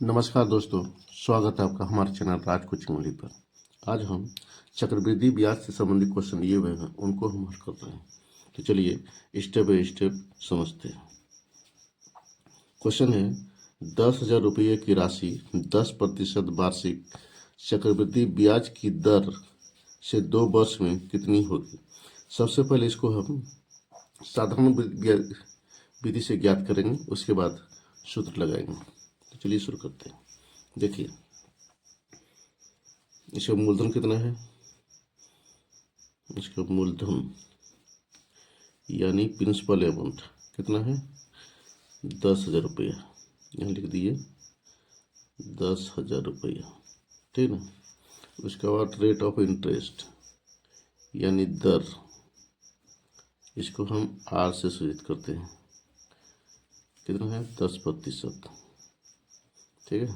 नमस्कार दोस्तों, स्वागत है आपका हमारे चैनल राज कोचिंग ओनली पर। आज हम चक्रवृद्धि ब्याज से संबंधित क्वेश्चन दिए हुए हैं, उनको हम हल कर रहे हैं। तो चलिए स्टेप बाय स्टेप समझते हैं। क्वेश्चन है 10,000 रुपये की राशि 10% वार्षिक चक्रवृद्धि ब्याज की दर से 2 वर्ष में कितनी होगी। सबसे पहले इसको हम साधारण विधि से ज्ञात करेंगे, उसके बाद सूत्र लगाएंगे। तो चलिए शुरू करते हैं। देखिए इसका मूलधन कितना है, इसका मूलधन यानी प्रिंसिपल अमाउंट कितना है 10,000 रुपया। यहाँ लिख दिए 10,000 रुपया, ठीक ना। उसके बाद रेट ऑफ इंटरेस्ट यानी दर, इसको हम आर से सूचित करते हैं, कितना है 10%, ठीक है।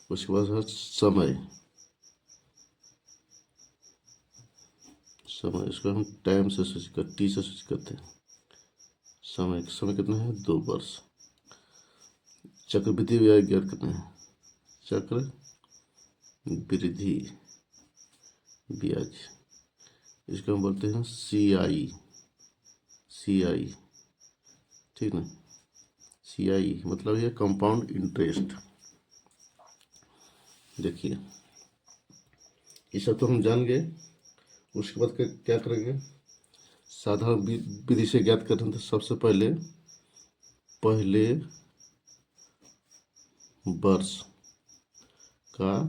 उसके बाद है समय, इसको हम टाइम से सूचित कर टी से सूचित करते हैं। समय कितना है 2 वर्ष। चक्रवृद्धि ब्याज ज्ञात करना है, चक्रवृद्धि ब्याज, इसको हम बोलते हैं CI, ठीक ना। CI मतलब ये कंपाउंड इंटरेस्ट। देखिए ये सब तो हम जान गए। उसके बाद क्या करेंगे, साधारण विधि से ज्ञात करें तो सबसे पहले वर्ष का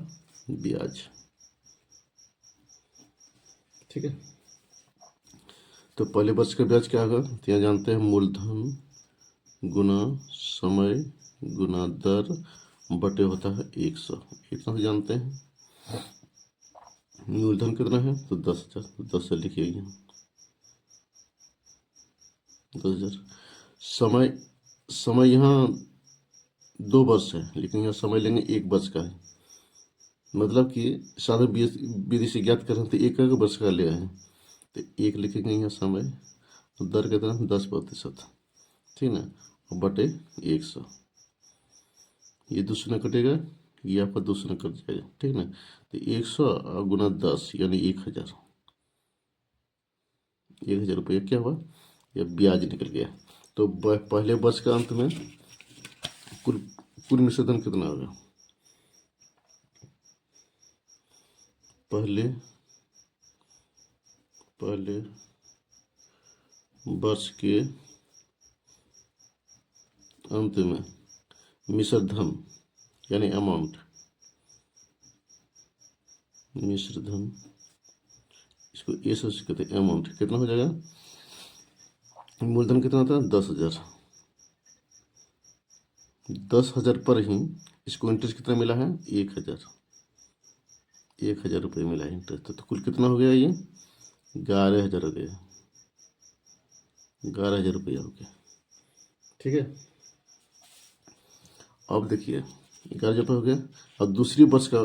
ब्याज, ठीक है। तो पहले वर्ष का ब्याज क्या होगा, तो यहाँ जानते हैं मूलधन गुना समय गुना दर बटे होता है 100, इतना तो जानते हैं। मूलधन कितना है तो 10,000, 10 से लिखिए यहाँ 10,000। समय यहाँ 2 वर्ष है, लेकिन यहाँ समय लेंगे 1 वर्ष का है। मतलब कि साधारण विधि से ज्ञात करें तो 1 वर्ष का ले आए, तो 1 लिखेंगे यहाँ समय, दर कितना 10%, ठीक ना, और बटे 100। ये 2 शून्य कटेगा, ये आपका 2 शून्य कट जाएगा, ठीक ना। तो 100 और गुना 10 यानी 1,000 रुपये क्या हुआ, यह ब्याज निकल गया। तो पहले वर्ष का अंत में कुल मिश्रधन कितना होगा, पहले वर्ष के अंत में मिश्रधन यानी अमाउंट, मिश्रधन इसको ए से कहते हैं, अमाउंट कितना हो जाएगा। मूलधन कितना था 10,000, 10,000 पर ही इसको इंटरेस्ट कितना मिला है 1,000 रुपये मिला है इंटरेस्ट। तो कुल कितना हो गया, ये 11,000 हो गया, 11,000 रुपया हो गया, ठीक है। अब देखिए 11,000 रुपये हो गया। अब दूसरी वर्ष का,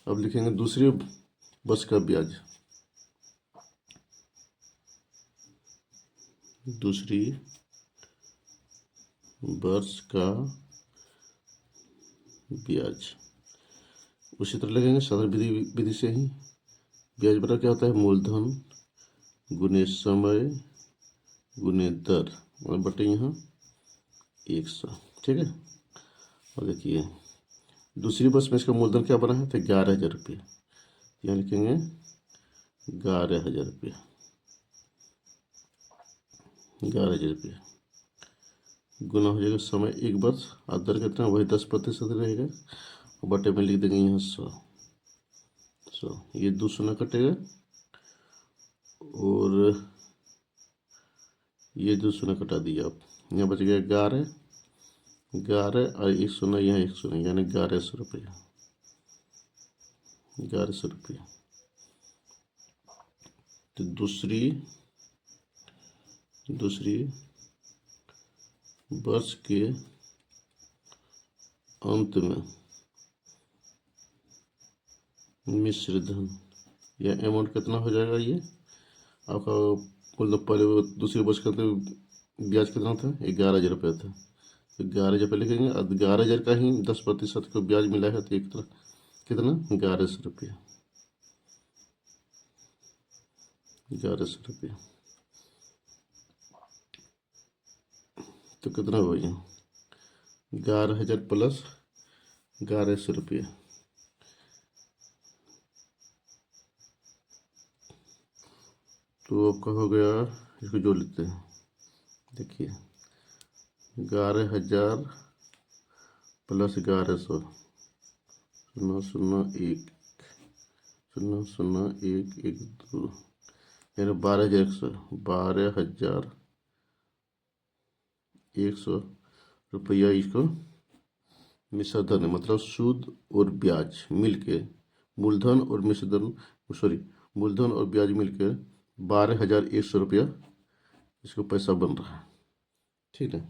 अब लिखेंगे दूसरे वर्ष का ब्याज, दूसरी वर्ष का ब्याज उसी तरह लगेंगे साधारण विधि से ही। ब्याज बराबर क्या होता है, मूलधन गुने समय गुने दर और बटे यहाँ 100, ठीक है। और देखिए दूसरी वर्ष में इसका मूलधन क्या बना है तो 11,000 रुपये, यहाँ लिखेंगे 11,000 रुपये, 11,000 रुपये गुना हो जाएगा समय 1 वर्ष, और दर कितना वही 10% रहेगा, और बटे में लिख देंगे यहाँ 100, ये 2 शून्य कटेगा और ये 2 शून्य कटा दिया आप, यहाँ बच गया 11 और 1 शून्य यहाँ 1 शून्य यानी 1100 रुपये, 1100 रुपये। तो दूसरी वर्ष के अंत में मिश्रधन या अमाउंट कितना हो जाएगा, ये आपका मतलब पहले दूसरे वर्ष का तो ब्याज कितना था 11,000 रुपये था, तो 11,000 पे लिखेंगे। अब 11,000 का ही 10% को ब्याज मिला है, तो एक तरह कितना 1100 रुपया, 1100 रुपया। तो कितना हो गया 11,000 प्लस 1100 रुपया। तो आपका हो गया, इसको जोड़ लेते हैं। देखिए 11,000 प्लस 1100, 001, 00112, यानी 12,100, 12,100 रुपया। इसको मिश्रधन है, मतलब सूद और ब्याज मिलके, मूलधन और मिश्रधन, सॉरी, मूलधन और ब्याज मिलके 12,100 रुपया इसको पैसा बन रहा है। ठीक है,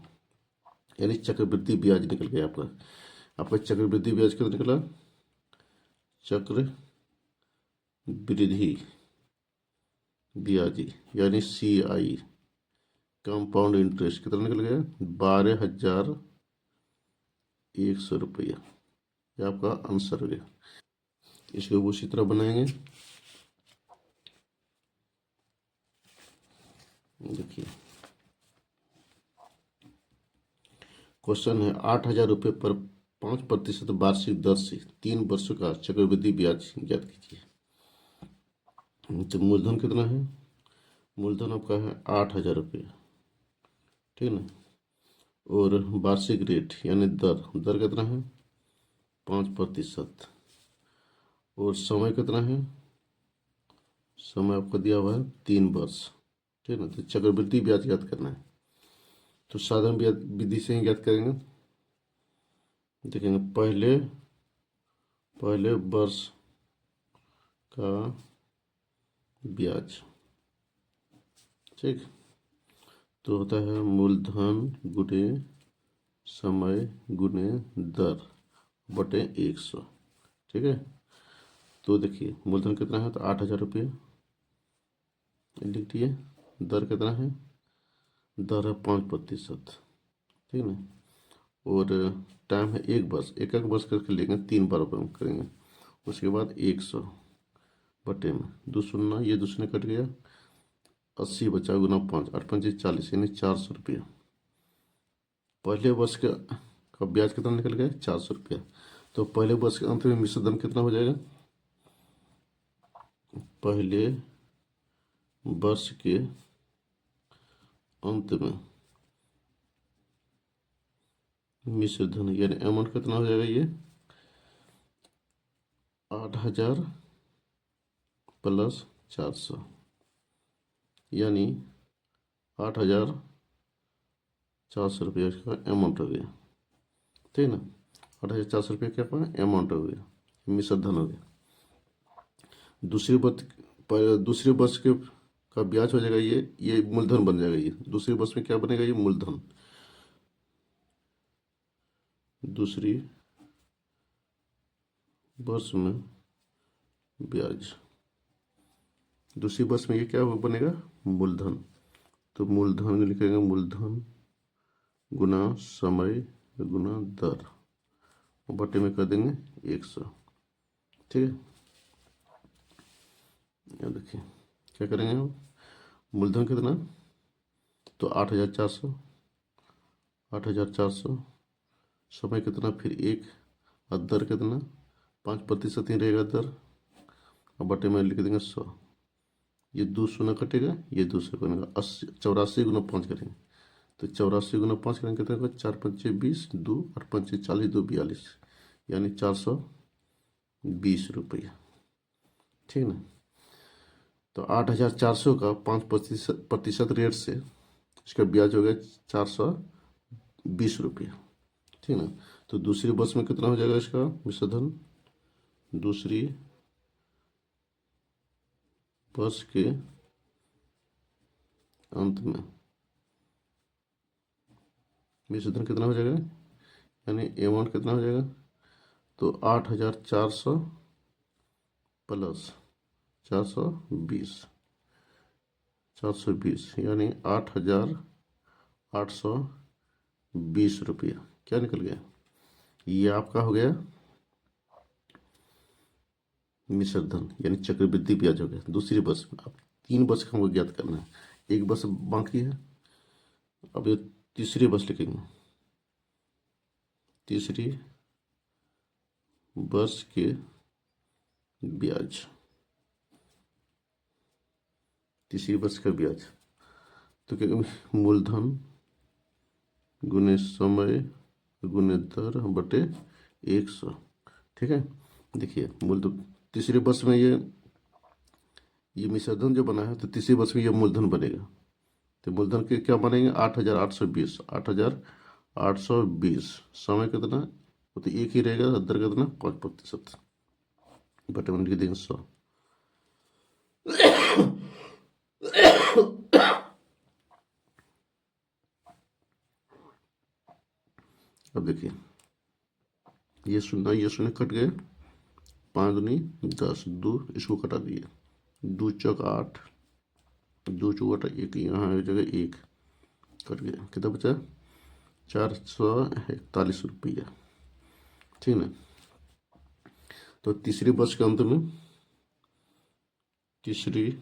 यानी चक्रवृद्धि ब्याज निकल गया आपका। आपका चक्रवृद्धि ब्याज कितना निकला, चक्र वृद्धि ब्याज यानी CI, कंपाउंड इंटरेस्ट, कितना निकल गया 12,100 रुपया। ये आपका आंसर हो गया। इसको उसी तरह बनाएंगे। देखिए क्वेश्चन है 8,000 रुपये पर 5% वार्षिक दर से 3 वर्षों का चक्रवृद्धि ब्याज ज्ञात कीजिए। तो मूलधन कितना है, मूलधन आपका है 8,000 रुपये, ठीक है ना। और वार्षिक रेट यानी दर, दर कितना है 5%। और समय कितना है, समय आपको दिया हुआ है 3 वर्ष, ठीक है ना। तो चक्रवृद्धि ब्याज ज्ञात करना है, तो साधारण ब्याज विधि से ही ज्ञात करेंगे। देखेंगे पहले वर्ष का ब्याज, ठीक। तो होता है मूलधन गुणे समय गुणे दर बटे 100, ठीक है। तो देखिए मूलधन कितना है, तो 8,000 रुपये लिख दिए। दर कितना है, दर है 5%, ठीक है ना। और टाइम है 1 वर्ष, एक वर्ष करके लेंगे, 3 बार करेंगे। उसके बाद 100 बटे में 2 शून्य, ये 2 शून्य कट गया, 80 बचा, गुना 5, 8×5 = 40, यानी 400 रुपया। पहले वर्ष का ब्याज कितना निकल गया 400 रुपया। तो पहले वर्ष के अंत में मिश्रधन कितना हो जाएगा, पहले वर्ष के अंत में मिश्रधन यानी अमाउंट कितना हो जाएगा, ये 8,000 प्लस 400, यानी 8,400 रुपया इसका अमाउंट हो गया, ठीक है ना। 8,400 रुपया क्या अमाउंट हो गया, मिश्रधन हो गया। दूसरे वर्ष के का ब्याज हो जाएगा, ये मूलधन बन जाएगा। ये दूसरे वर्ष में क्या बनेगा, ये मूलधन। दूसरी वर्ष में ब्याज, दूसरी वर्ष में ये क्या बनेगा, मूलधन। तो मूलधन लिखेंगे, मूलधन गुना समय गुना दर बटे में कर देंगे 100, ठीक है। यहाँ देखिए क्या करेंगे हम, मूलधन कितना, तो 8,400, 8,400, समय कितना फिर 1, और दर कितना 5% ही रहेगा दर, और बटे में लिख देंगे 100। ये 2 शून्य कटेगा, ये 2 से बनेगा 80, 84 गुना 5 करेंगे, तो 84 गुना 5 करेंगे कितना, 4×5 = 20, 2 और 5 = 40, 2 42, यानी 420 रुपया, ठीक ना। तो 8,400 का 5% रेट से इसका ब्याज हो गया 420 रुपया, ठीक ना। तो दूसरी वर्ष में कितना हो जाएगा इसका मिश्रधन, दूसरी वर्ष के अंत में मिश्रधन कितना हो जाएगा, यानी अमाउंट कितना हो जाएगा, तो 8,400 प्लस 420, 420 यानी 8,820 20 रुपया। क्या निकल गया? ये आपका हो गया मिश्र धन यानी चक्रवृद्धि ब्याज हो गया दूसरी बस में। अब 3 बस का हमको ज्ञात करना है, एक बस बाकी है। अब ये तीसरी बस लिखेंगे, तीसरी बस के ब्याज, तीसरी बस का ब्याज। तो क्या मूलधन गुने समय गुने दर बटे 100। ठीक है, देखिए मूलधन तीसरी बस में ये मिश्रधन जो बना है, तो तीसरी बस में ये मूलधन बनेगा। तो मूलधन के क्या बनेंगे? 8,820। 8,820 समय कितना? वो तो एक ही रहेगा, दर कितना? 5% बटे में लिख देंगे 100। अब देखिए ये शून्य कट गए, 5 दूनी 10, 2 इसको कटा दिए, 2 चौक 8, 2 चौक 1, यहाँ एक जगह 1 कट गया, कितना बचा? 441 रुपया। ठीक ना। तो तीसरी बस के अंत में, तीसरी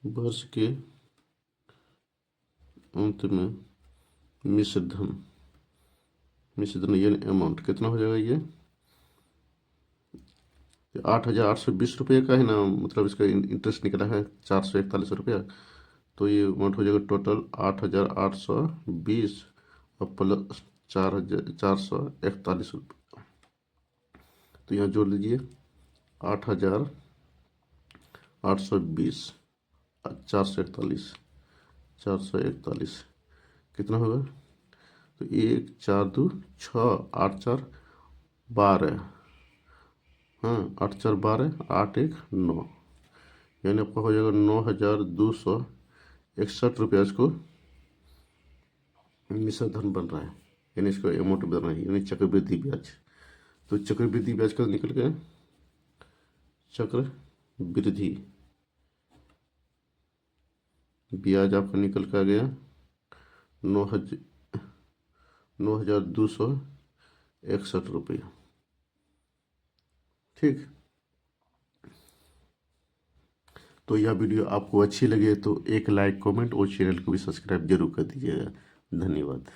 वर्ष के अंत में मिश्रधन यानी अमाउंट कितना हो जाएगा? ये 8,820 रुपये का है ना, मतलब इसका इंटरेस्ट निकला है 441 रुपया। तो ये अमाउंट हो जाएगा टोटल 8,820 और प्लस 441 रुपये। तो यहाँ जोड़ लीजिए 8,820 441 कितना होगा? तो 1 4 2 6 8 4 12, हाँ 8 4 12 8 1 9, यानी आपका हो जाएगा 9,261 रुपया इसको मिश्र धन बन रहा है, यानी इसका अमाउंट बन रहा है, यानी चक्रवृद्धि ब्याज। तो चक्रवृद्धि ब्याज का निकल गया, चक्रवृद्धि ब्याज आपका निकल कर गया 9,261 रुपया। ठीक, तो यह वीडियो आपको अच्छी लगे तो एक लाइक कमेंट और चैनल को भी सब्सक्राइब जरूर कर दीजिएगा। धन्यवाद।